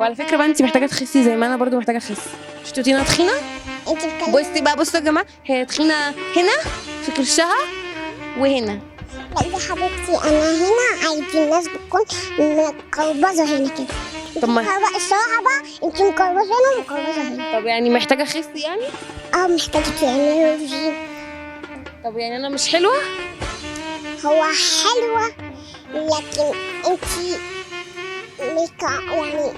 وعلى فكره بقى انت محتاجه تخسي زي ما انا برضو محتاجه اخس. مش تقولي انا تخينه؟ انت بتتكلمي بصي بقى، بصوا يا جماعه، هي تخينه هنا في كرشها وهنا. لا يا حبيبتي، انا هنا عادي، الناس بتكون مقربظه هنا كده. طب ما الصراحه بقى انت مقربظه هنا ومقربظه هنا. طب يعني محتاجه اخس يعني؟ محتاجه تعملي رجيم. طب يعني انا مش حلوه؟ هو حلوه لكن انت يعني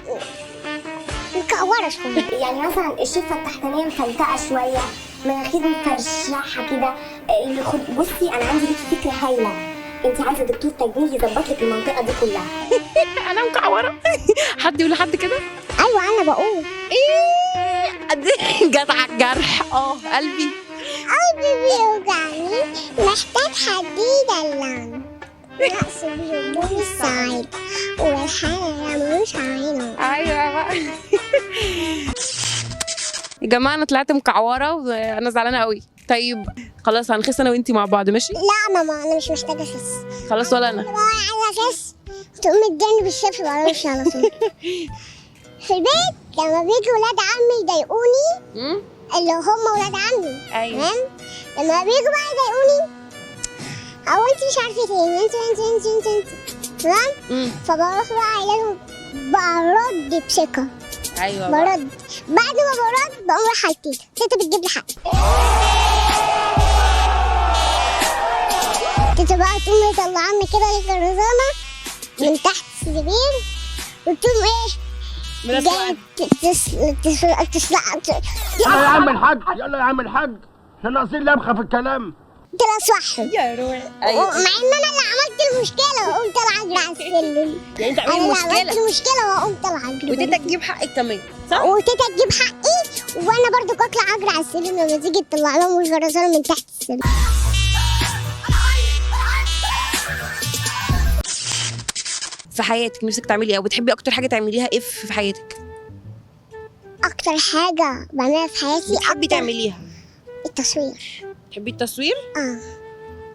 مكعوره شويه. يعني مثلا الشفه التحتانيه مفلتقه شويه، مناخير مفرشحه كده. بصي انا عندي ليكي فكره هايله، انت عايزه دكتور تجميل يظبط لك المنطقه دي كلها. انا مكعوره. حد يقول لحد كده؟ ايوه انا بقول ايه جت على الجرح. قلبي بيوجعني، محتاج حد يدلعني، رأس بيوجعني السعيد والحالة مش عينه. ايوه بقى. يا جماعه انا طلعت مكعوره وانا زعلانه قوي. طيب خلاص هنخس انا وانتي مع بعض، ماشي؟ لا ماما انا مش محتاجة اخس. خلاص ولا انا. ماما عايزة اخس تقوم مداني بالشبشب على وشي على طول. في البيت لما بيجي ولاد عمي يضايقوني، اللي هم ولاد عمي، ايوه، تمام؟ لما بيجوا بقى يضايقوني او انت مش عارفه ايه، انت تمام، فبروح بقى قايله لهم برد بثقه. ايوه برد. بعد ما برد بقوم رايحه لتيتا، تيتا بتجيب لي حقي. تيتا بقى تقوم مطلعاني كده الجرزانه من تحت السرير وتقوم ايه؟ يلا يا عم الحاج، يلا يا عم الحاج، احنا ناقصين لمخه في الكلام. تلصحهم يا روحي. مع ان انا اللي عملت المشكله وقمت طالعه اجري على السلم. يعني انت انا عامل اللي مشكله عملت المشكله وقمت طالعه اجري. وتيتا تجيب حقك كمان، صح؟ وتيتا تجيب حقي وانا برضو اطلع اجري على السلم لما تيجي تطلع لهم الجرزانه من تحت السلم. في حياتك نفسك تعملي ايه، او بتحبي اكتر حاجه تعمليها ايه في حياتك؟ اكتر حاجه بعملها في حياتي بتحبي تعمليها؟ التصوير. تحبي التصوير؟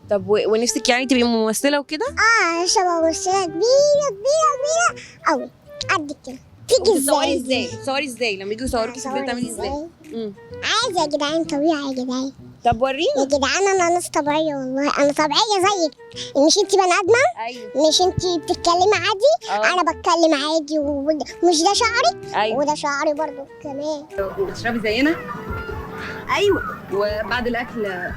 طب ونفسك يعني تبقي ممثله وكده؟ شبه ممثله كبيره قوي قد كده. تيجي ازاي؟ بتصوري ازاي لما يجوا يصوروكي في البيت تعملي ازاي؟ عادي يا جدعان، طبيعي يا جدعان. طب وريني يا جدعان انا ناس طبيعيه والله، انا طبيعيه زيك. مش انتي بني ادمه؟ ايوه. مش انتي بتتكلمي عادي؟ انا بتكلم عادي، ومش ده شعري؟ ايوه. وده شعري برضو كمان. وبتشربي زينا؟ ايوه. وبعد الاكل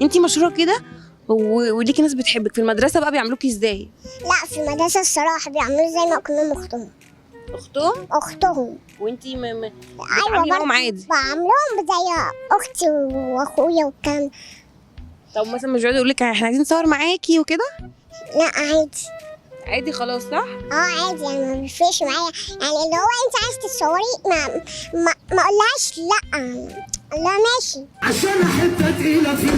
انتي مشهوره كده وليكي ناس بتحبك. في المدرسه بقى بيعملوكي ازاي؟ لا في المدرسه الصراحه بيعملوا زي ما كنا اختهم. وانتي ايوه بتتعاملي معاهم عادي؟ بعملهم زي اختي واخويا والكلام. طب مثلا مش بيقعدوا يقول لك احنا عايزين نصور معاكي وكده؟ لا عادي. عادي خلاص، صح؟ عادي يعني ما بيفرقش معايا، يعني اللي هو انت عايز تتصوري ما اقولهاش لا، لا ماشي عشان حته تقيله في